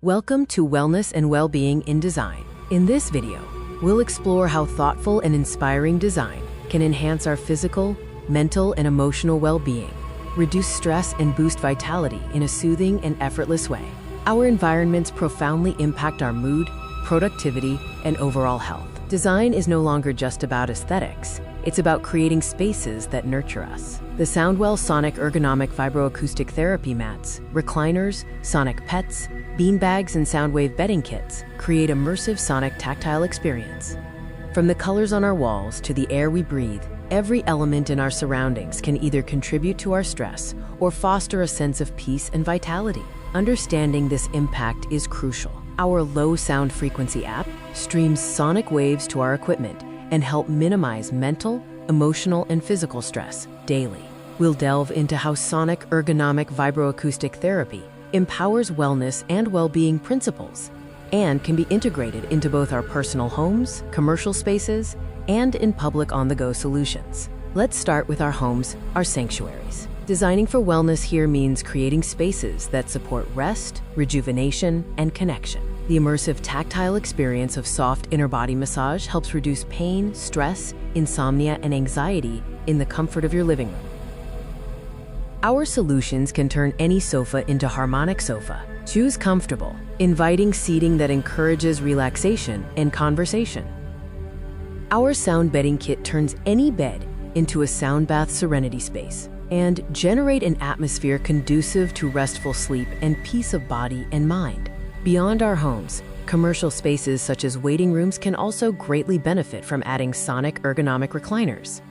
Welcome to Wellness and Wellbeing in Design. In this video, we'll explore how thoughtful and inspiring design can enhance our physical, mental, and emotional well-being, reduce stress, and boost vitality in a soothing and effortless way. Our environments profoundly impact our mood, productivity, and overall health. Design is no longer just about aesthetics. It's about creating spaces that nurture us. The TheSoundWellSonic ergonomic vibroacoustic therapy mats, recliners, sonic pets, beanbags, and soundwave bedding kits create immersive sonic tactile experience. From the colors on our walls to the air we breathe, every element in our surroundings can either contribute to our stress or foster a sense of peace and vitality. Understanding this impact is crucial. Our low sound frequency app streams sonic waves to our equipment and help minimize mental, emotional, and physical stress daily. We'll delve into how sonic ergonomic vibroacoustic therapy empowers wellness and well-being principles and can be integrated into both our personal homes, commercial spaces, and in public on-the-go solutions. Let's start with our homes, our sanctuaries. Designing for wellness here means creating spaces that support rest, rejuvenation, and connection. The immersive tactile experience of soft inner body massage helps reduce pain, stress, insomnia, and anxiety in the comfort of your living room. Our solutions can turn any sofa into harmonic sofa. Choose comfortable, inviting seating that encourages relaxation and conversation. Our sound bedding kit turns any bed into a sound bath serenity space and generate an atmosphere conducive to restful sleep and peace of body and mind. Beyond our homes, commercial spaces such as waiting rooms can also greatly benefit from adding sonic ergonomic recliners.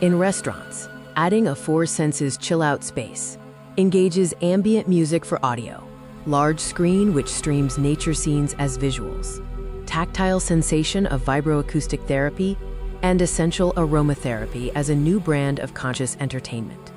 In restaurants, adding a Four Senses chill-out space engages ambient music for audio, large screen which streams nature scenes as visuals, tactile sensation of vibroacoustic therapy, and essential aromatherapy as a new brand of conscious entertainment.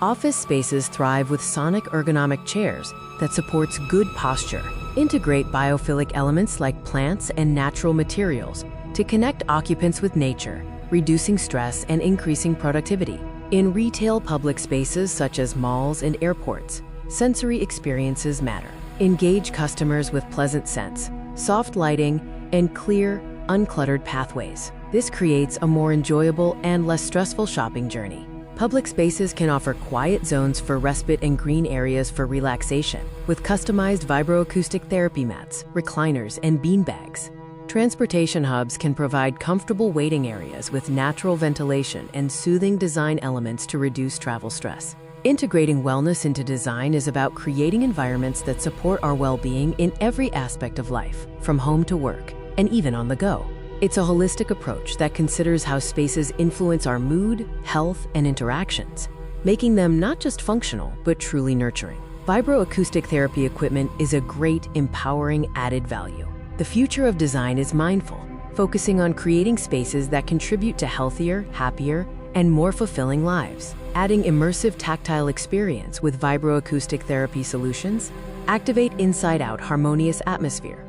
Office spaces thrive with sonic ergonomic chairs that supports good posture. Integrate biophilic elements like plants and natural materials to connect occupants with nature, reducing stress and increasing productivity. In retail public spaces such as malls and airports, sensory experiences matter. Engage customers with pleasant scents, soft lighting, and clear, uncluttered pathways. This creates a more enjoyable and less stressful shopping journey. Public spaces can offer quiet zones for respite and green areas for relaxation, with customized vibroacoustic therapy mats, recliners, and beanbags. Transportation hubs can provide comfortable waiting areas with natural ventilation and soothing design elements to reduce travel stress. Integrating wellness into design is about creating environments that support our well-being in every aspect of life, from home to work, and even on the go. It's a holistic approach that considers how spaces influence our mood, health, and interactions, making them not just functional, but truly nurturing. Vibroacoustic therapy equipment is a great, empowering added value. The future of design is mindful, focusing on creating spaces that contribute to healthier, happier, and more fulfilling lives. Adding immersive tactile experience with vibroacoustic therapy solutions, activate inside-out harmonious atmosphere.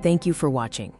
Thank you for watching.